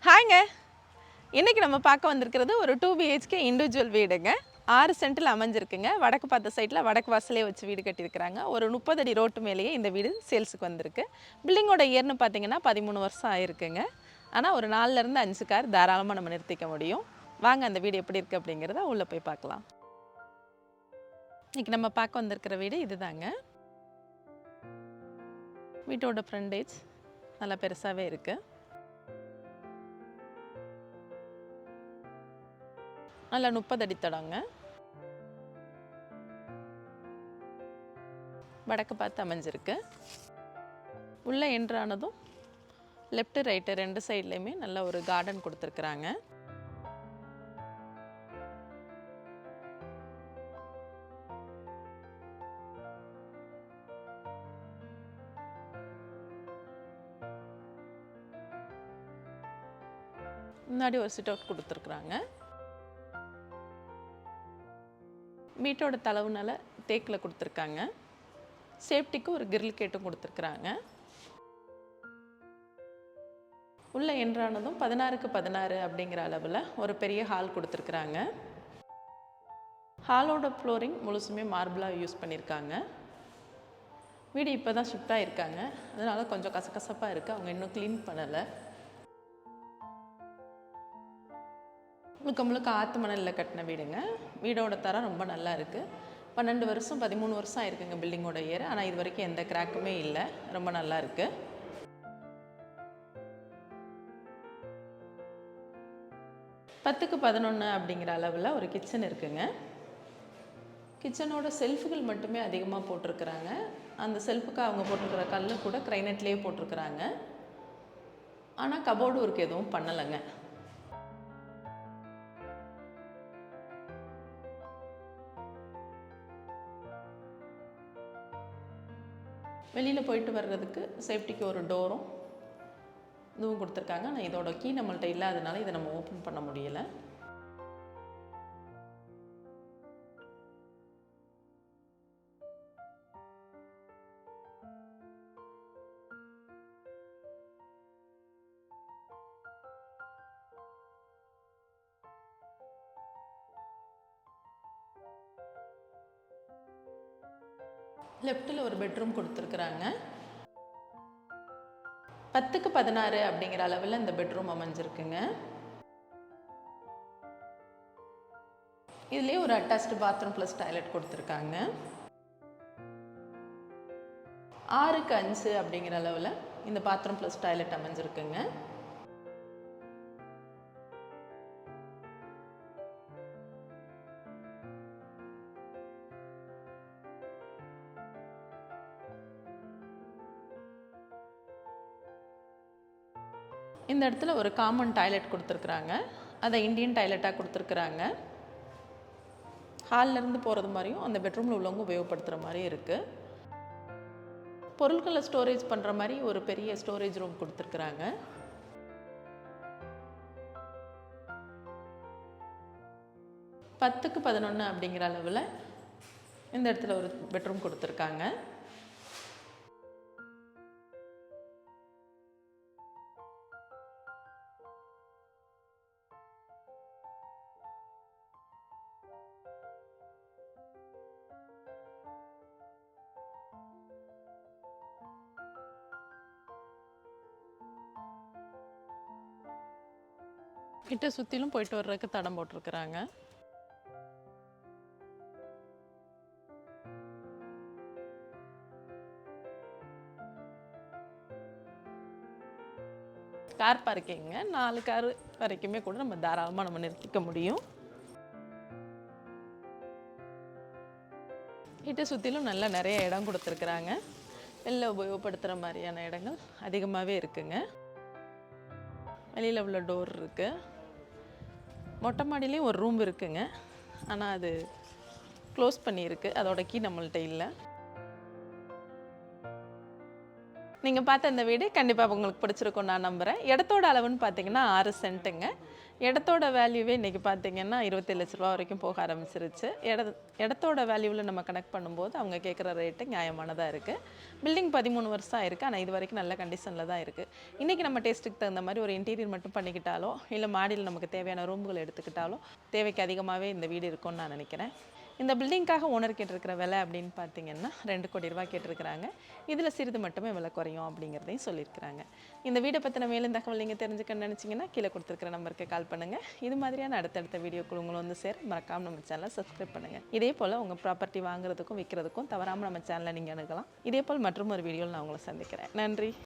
ஹாய்ங்க. இன்றைக்கி நம்ம பார்க்க வந்திருக்கிறது ஒரு 2 BHK இண்டிவிஜுவல் வீடுங்க. 6 சென்ட்டில் அமைஞ்சிருக்குங்க. வடக்கு பார்த்த சைட்டில் வடக்கு வாசலே வச்சு வீடு கட்டியிருக்கிறாங்க. ஒரு 30 அடி ரோட்டு மேலேயே இந்த வீடு சேல்ஸுக்கு வந்திருக்கு. பில்டிங்கோட இயர்னு பார்த்தீங்கன்னா 13 வருஷம் ஆயிருக்குங்க. ஆனால் ஒரு 4லேருந்து 5 கார் தாராளமாக நம்ம நிறுத்திக்க முடியும். வாங்க அந்த வீடு எப்படி இருக்குது அப்படிங்கிறத உள்ளே போய் பார்க்கலாம். இன்றைக்கி நம்ம பார்க்க வந்திருக்கிற வீடு இதுதாங்க. வீட்டோட ஃப்ரண்டேஜ் நல்லா பெருசாகவே இருக்குது. நல்லா 30 அடி தடங்க. வடக்கு பார்த்து அமைஞ்சிருக்கு. உள்ளே என்ட்ரானதும் லெஃப்ட் ரைட்டு 2 சைட்லேயுமே நல்ல ஒரு கார்டன் கொடுத்துருக்குறாங்க. முன்னாடி ஒரு சிட் அவுட் கொடுத்துருக்குறாங்க. வீட்டோட தளவுனால தேக்கில் கொடுத்துருக்காங்க. சேஃப்டிக்கு ஒரு கிரில் கேட்டும் கொடுத்துருக்குறாங்க. உள்ளே என்ட்ரானதும் 16க்கு 16 அப்படிங்கிற அளவில் ஒரு பெரிய ஹால் கொடுத்துருக்குறாங்க. ஹாலோட ஃப்ளோரிங் முழுசுமே மார்பிளாக யூஸ் பண்ணியிருக்காங்க. வீடு இப்போ தான் ஷிஃப்ட் ஆகிருக்காங்க, அதனால் கொஞ்சம் கசகசப்பாக இருக்குது. அவங்க இன்னும் க்ளீன் பண்ணலை. முழுக்க முழுக்க ஆற்று மணலில் கட்டின வீடுங்க. வீடோட தரம் ரொம்ப நல்லா இருக்குது. 12 வருஷம் 13 வருஷம் ஆயிருக்குங்க பில்டிங்கோட இயர். ஆனால் இது வரைக்கும் எந்த கிராக்குமே இல்லை. ரொம்ப நல்லா இருக்குது. பத்துக்கு 11 அப்படிங்கிற அளவில் ஒரு கிச்சன் இருக்குங்க. கிச்சனோட செல்ஃபுகள் மட்டுமே அதிகமாக போட்டிருக்கிறாங்க. அந்த செல்ஃபுக்கு அவங்க போட்டிருக்கிற கல் கூட கிரைனட்லேயே போட்டிருக்கிறாங்க. ஆனால் கபோர்டு ஒர்க் எதுவும் பண்ணலைங்க. வெளியில் போயிட்டு வர்றதுக்கு சேஃப்டிக்கு ஒரு டோரும் இதுவும் கொடுத்துருக்காங்க. ஆனால் இதோட கீ நம்மள்கிட்ட இல்லாதனால இதை நம்ம ஓப்பன் பண்ண முடியலை. லெஃப்டில் ஒரு பெட்ரூம் கொடுத்துருக்குறாங்க. 10க்கு 16 அப்படிங்கிற அளவில் இந்த பெட்ரூம் அமைஞ்சிருக்குங்க. இதுலேயே ஒரு அட்டாச்டு பாத்ரூம் ப்ளஸ் டாய்லெட் கொடுத்துருக்காங்க. 6க்கு 5 அப்படிங்கிற அளவில் இந்த பாத்ரூம் ப்ளஸ் டாய்லெட் அமைஞ்சிருக்குங்க. இந்த இடத்துல ஒரு காமன் டாய்லெட் கொடுத்துருக்குறாங்க. அதை இந்தியன் டாய்லெட்டாக கொடுத்துருக்குறாங்க. ஹால்லேருந்து போகிறது மாதிரியும் அந்த பெட்ரூமில் உள்ளவங்க உபயோகப்படுத்துகிற மாதிரியும் இருக்குது. பொருட்களை ஸ்டோரேஜ் பண்ணுற மாதிரி ஒரு பெரிய ஸ்டோரேஜ் ரூம் கொடுத்துருக்குறாங்க. பத்துக்கு 11 அப்படிங்கிற அளவில் இந்த இடத்துல ஒரு பெட்ரூம் கொடுத்துருக்காங்க. கிட்ட சுற்றிலும் போயிட்டு வர்றதுக்கு தடம் போட்டிருக்கிறாங்க. கார் பார்க்கிங்க 4 கார் வரைக்குமே கூட நம்ம தாராளமாக நம்ம நிறுத்திக்க முடியும். கிட்ட சுற்றிலும் நல்ல நிறைய இடம் கொடுத்துருக்குறாங்க. வெளில உபயோகப்படுத்துகிற மாதிரியான இடங்கள் அதிகமாகவே இருக்குங்க. வெளியில் உள்ள டோர் இருக்குது. மொட்டை மாடியிலையும் ஒரு ரூம் இருக்குங்க. ஆனால் அது க்ளோஸ் பண்ணியிருக்கு. அதோட கீ நம்மள்கிட்ட இல்லை. நீங்கள் பார்த்த இந்த வீடு கண்டிப்பாக உங்களுக்கு பிடிச்சிருக்கும் நான் நம்புகிறேன். இடத்தோட அளவுன்னு பார்த்தீங்கன்னா 6 சென்ட்டுங்க. இடத்தோட வேல்யூவே இன்றைக்கி பார்த்தீங்கன்னா 27 லட்ச ரூபா வரைக்கும் போக ஆரம்பிச்சிருச்சு. இடத்தோட வேல்யூவில் நம்ம கனெக்ட் பண்ணும்போது அவங்க கேட்குற ரேட்டு நியாயமானதாக இருக்குது. பில்டிங் 13 வருஷம் ஆயிருக்கு. ஆனால் இது வரைக்கும் நல்ல கண்டிஷனில் தான் இருக்குது. இன்றைக்கி நம்ம டேஸ்ட்டுக்கு தகுந்த மாதிரி ஒரு இன்டீரியர் மட்டும் பண்ணிக்கிட்டாலோ இல்லை மாடியில் நமக்கு தேவையான ரூம்களை எடுத்துக்கிட்டாலோ தேவைக்கு அதிகமாகவே இந்த வீடு இருக்கும்னு நான் நினைக்கிறேன். இந்த பில்டிங்காக ஓனர் கேட்டிருக்கிற விலை அப்படின்னு பார்த்தீங்கன்னா 2 கோடி ரூபாய் கேட்டிருக்கிறாங்க. இதில் சிறிது மட்டுமே விலை குறையும் அப்படிங்கிறதையும் சொல்லியிருக்கிறாங்க. இந்த வீடை பற்றின மேலும் தகவல் நீங்கள் தெரிஞ்சுக்கணும்னு நினச்சிங்கன்னா கீழே கொடுத்துருக்கிற நம்பருக்கு கால் பண்ணுங்கள். இது மாதிரியான அடுத்தடுத்த வீடியோக்குள் உங்களை வந்து மறக்காமல் நம்ம சேனலை சப்ஸ்கிரைப் பண்ணுங்கள். இதே போல் உங்கள் ப்ராப்பர்ட்டி வாங்குறதுக்கும் விற்கிறதுக்கும் தவறாமல் நம்ம சேனலை நீங்கள் அணுகலாம். இதே போல் மற்றும் ஒரு வீடியோவில் நான் உங்களை சந்திக்கிறேன். நன்றி.